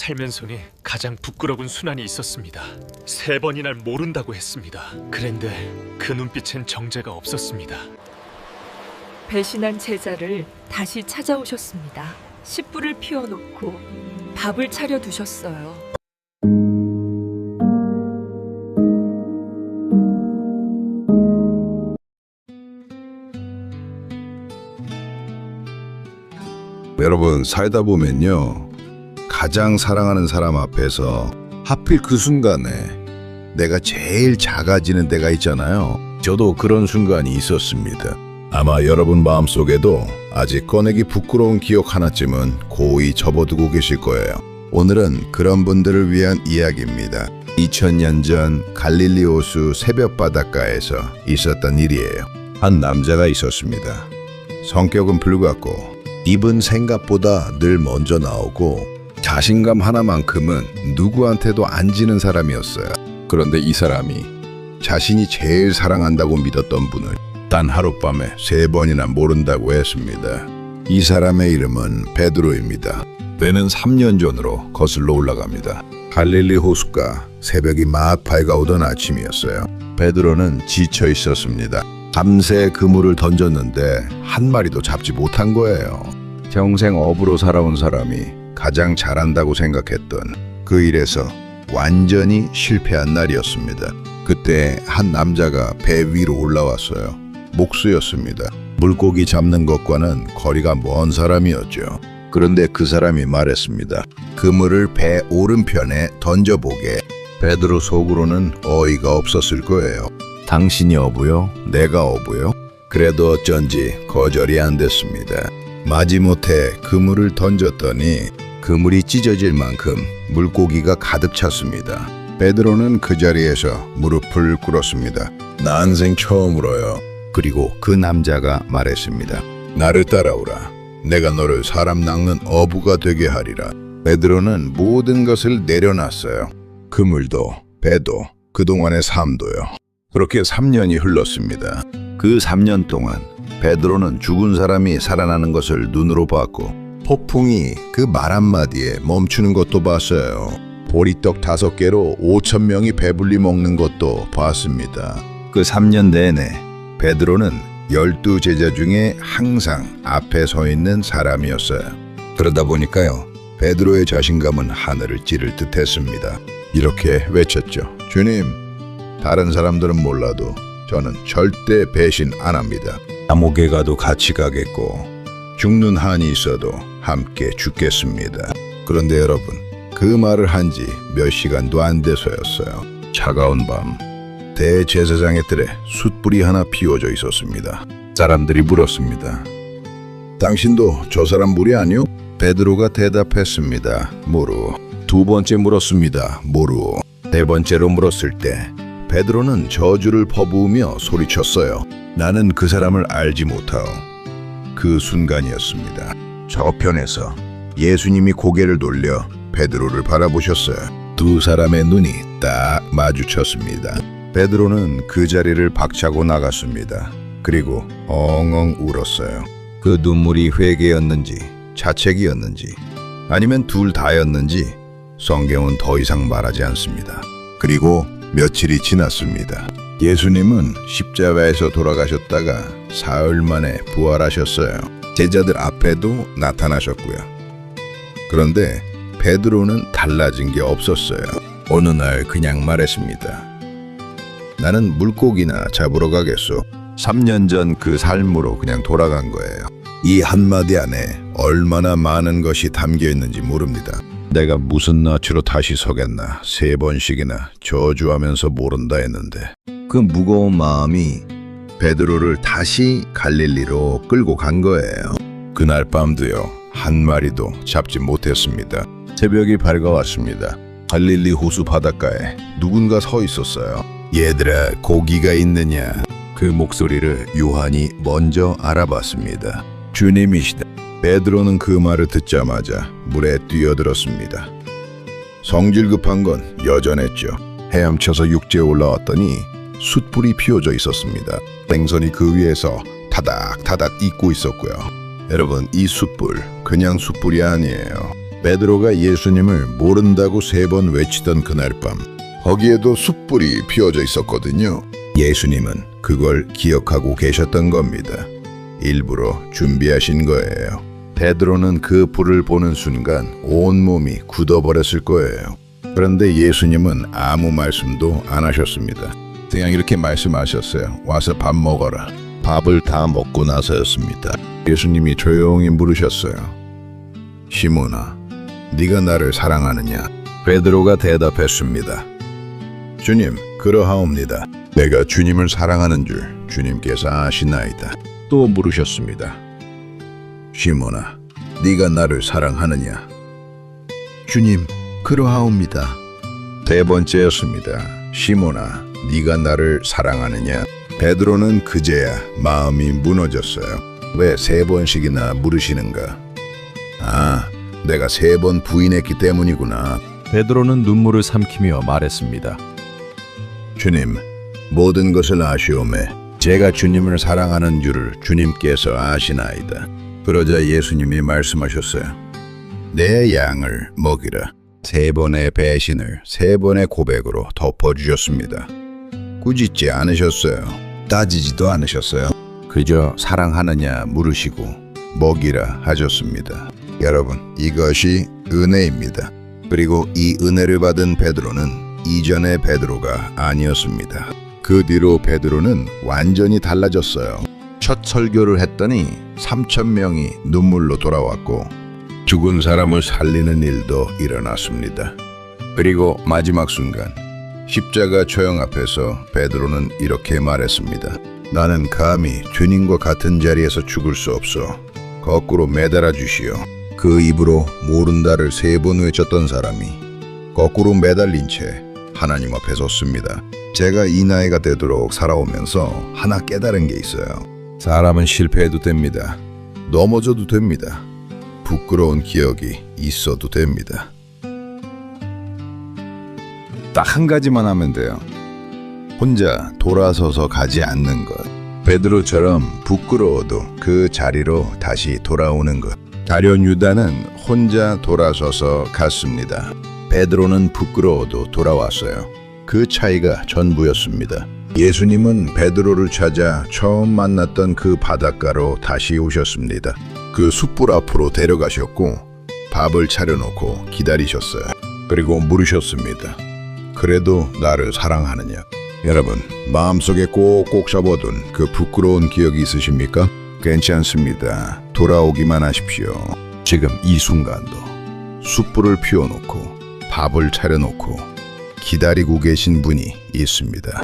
살면서니 가장 부끄러운 순환이 있었습니다. 3번이나 모른다고 했습니다. 그런데 그 눈빛엔 정제가 없었습니다. 배신한 제자를 다시 찾아오셨습니다. 씨뿔을 피워놓고 밥을 차려두셨어요. 여러분, 살다 보면요, 가장 사랑하는 사람 앞에서 하필 그 순간에 내가 제일 작아지는 때가 있잖아요. 저도 그런 순간이 있었습니다. 아마 여러분 마음속에도 아직 꺼내기 부끄러운 기억 하나쯤은 고이 접어두고 계실 거예요. 오늘은 그런 분들을 위한 이야기입니다. 2000년 전 갈릴리 호수 새벽 바닷가에서 있었던 일이에요. 한 남자가 있었습니다. 성격은 불같고 입은 생각보다 늘 먼저 나오고 자신감 하나만큼은 누구한테도 안 지는 사람이었어요. 그런데 이 사람이 자신이 제일 사랑한다고 믿었던 분을 단 하룻밤에 3번이나 모른다고 했습니다. 이 사람의 이름은 베드로입니다. 때는 3년 전으로 거슬러 올라갑니다. 갈릴리 호수가 새벽이 막 밝아오던 아침이었어요. 베드로는 지쳐 있었습니다. 밤새 그물을 던졌는데 한 마리도 잡지 못한 거예요. 평생 어부로 살아온 사람이 가장 잘한다고 생각했던 그 일에서 완전히 실패한 날이었습니다. 그때 한 남자가 배 위로 올라왔어요. 목수였습니다. 물고기 잡는 것과는 거리가 먼 사람이었죠. 그런데 그 사람이 말했습니다. 그물을 배 오른편에 던져보게. 베드로 속으로는 어이가 없었을 거예요. 당신이 어부요? 내가 어부요? 그래도 어쩐지 거절이 안 됐습니다. 마지못해 그물을 던졌더니 그물이 찢어질 만큼 물고기가 가득 찼습니다. 베드로는 그 자리에서 무릎을 꿇었습니다. 난생 처음으로요. 그리고 그 남자가 말했습니다. 나를 따라오라. 내가 너를 사람 낚는 어부가 되게 하리라. 베드로는 모든 것을 내려놨어요. 그물도, 배도, 그동안의 삶도요. 그렇게 3년이 흘렀습니다. 그 3년 동안 베드로는 죽은 사람이 살아나는 것을 눈으로 봤고 폭풍이 그 말 한마디에 멈추는 것도 봤어요. 보리떡 5개로 5,000명이 배불리 먹는 것도 봤습니다. 그 3년 내내 베드로는 12 제자 중에 항상 앞에 서 있는 사람이었어요. 그러다 보니까요, 베드로의 자신감은 하늘을 찌를 듯 했습니다. 이렇게 외쳤죠. 주님, 다른 사람들은 몰라도 저는 절대 배신 안 합니다. 감옥에 가도 같이 가겠고 죽는 한이 있어도 함께 죽겠습니다. 그런데 여러분, 그 말을 한 지 몇 시간도 안 돼서였어요. 차가운 밤, 대제사장의 뜰에 숯불이 하나 피워져 있었습니다. 사람들이 물었습니다. 당신도 저 사람 무리 아니요? 베드로가 대답했습니다. 모르. 2번째 물었습니다. 모르. 3번째로 물었을 때 베드로는 저주를 퍼부으며 소리쳤어요. 나는 그 사람을 알지 못하오. 그 순간이었습니다. 저편에서 예수님이 고개를 돌려 베드로를 바라보셨어요. 2 사람의 눈이 딱 마주쳤습니다. 베드로는 그 자리를 박차고 나갔습니다. 그리고 엉엉 울었어요. 그 눈물이 회개였는지 자책이었는지 아니면 둘 다였는지 성경은 더 이상 말하지 않습니다. 그리고 며칠이 지났습니다. 예수님은 십자가에서 돌아가셨다가 사흘 만에 부활하셨어요. 제자들 앞에도 나타나셨고요. 그런데 베드로는 달라진 게 없었어요. 어느 날 그냥 말했습니다. 나는 물고기나 잡으러 가겠소. 3년 전 그 삶으로 그냥 돌아간 거예요. 이 한마디 안에 얼마나 많은 것이 담겨 있는지 모릅니다. 내가 무슨 낯으로 다시 서겠나 3번씩이나 저주하면서 모른다 했는데 그 무거운 마음이 베드로를 다시 갈릴리로 끌고 간 거예요. 그날 밤도요, 한 마리도 잡지 못했습니다. 새벽이 밝아왔습니다. 갈릴리 호수 바닷가에 누군가 서 있었어요. 얘들아, 고기가 있느냐? 그 목소리를 요한이 먼저 알아봤습니다. 주님이시다. 베드로는 그 말을 듣자마자 물에 뛰어들었습니다. 성질 급한 건 여전했죠. 헤엄쳐서 육지에 올라왔더니 숯불이 피워져 있었습니다. 생선이 그 위에서 타닥타닥 익고 있었고요. 여러분, 이 숯불 그냥 숯불이 아니에요. 베드로가 예수님을 모른다고 3번 외치던 그날 밤, 거기에도 숯불이 피어져 있었거든요. 예수님은 그걸 기억하고 계셨던 겁니다. 일부러 준비하신 거예요. 베드로는 그 불을 보는 순간 온몸이 굳어버렸을 거예요. 그런데 예수님은 아무 말씀도 안 하셨습니다. 그냥 이렇게 말씀하셨어요. 와서 밥 먹어라. 밥을 다 먹고 나서였습니다. 예수님이 조용히 물으셨어요. 시몬아, 네가 나를 사랑하느냐? 베드로가 대답했습니다. 주님, 그러하옵니다. 내가 주님을 사랑하는 줄 주님께서 아시나이다. 또 물으셨습니다. 시몬아, 네가 나를 사랑하느냐? 주님, 그러하옵니다. 3번째였습니다. 시몬아, 네가 나를 사랑하느냐? 베드로는 그제야 마음이 무너졌어요. 왜 3번씩이나 물으시는가? 아, 내가 3번 부인했기 때문이구나. 베드로는 눈물을 삼키며 말했습니다. 주님, 모든 것을 아시오매 제가 주님을 사랑하는 줄을 주님께서 아시나이다. 그러자 예수님이 말씀하셨어요. 내 양을 먹이라. 3번의 배신을 3번의 고백으로 덮어주셨습니다. 꾸짖지 않으셨어요. 따지지도 않으셨어요. 그저 사랑하느냐 물으시고 먹이라 하셨습니다. 여러분, 이것이 은혜입니다. 그리고 이 은혜를 받은 베드로는 이전의 베드로가 아니었습니다. 그 뒤로 베드로는 완전히 달라졌어요. 첫 설교를 했더니 3,000명이 눈물로 돌아왔고 죽은 사람을 살리는 일도 일어났습니다. 그리고 마지막 순간 십자가 초형 앞에서 베드로는 이렇게 말했습니다. 나는 감히 주님과 같은 자리에서 죽을 수 없어. 거꾸로 매달아 주시오. 그 입으로 모른다를 3번 외쳤던 사람이 거꾸로 매달린 채 하나님 앞에 섰습니다. 제가 이 나이가 되도록 살아오면서 하나 깨달은 게 있어요. 사람은 실패해도 됩니다. 넘어져도 됩니다. 부끄러운 기억이 있어도 됩니다. 딱 한 가지만 하면 돼요. 혼자 돌아서서 가지 않는 것. 베드로처럼 부끄러워도 그 자리로 다시 돌아오는 것. 가룟 유다는 혼자 돌아서서 갔습니다. 베드로는 부끄러워도 돌아왔어요. 그 차이가 전부였습니다. 예수님은 베드로를 찾아 처음 만났던 그 바닷가로 다시 오셨습니다. 그 숯불 앞으로 데려가셨고 밥을 차려놓고 기다리셨어요. 그리고 물으셨습니다. 그래도 나를 사랑하느냐? 여러분, 마음속에 꼭꼭 접어둔 그 부끄러운 기억이 있으십니까? 괜찮습니다. 돌아오기만 하십시오. 지금 이 순간도 숯불을 피워놓고 밥을 차려놓고 기다리고 계신 분이 있습니다.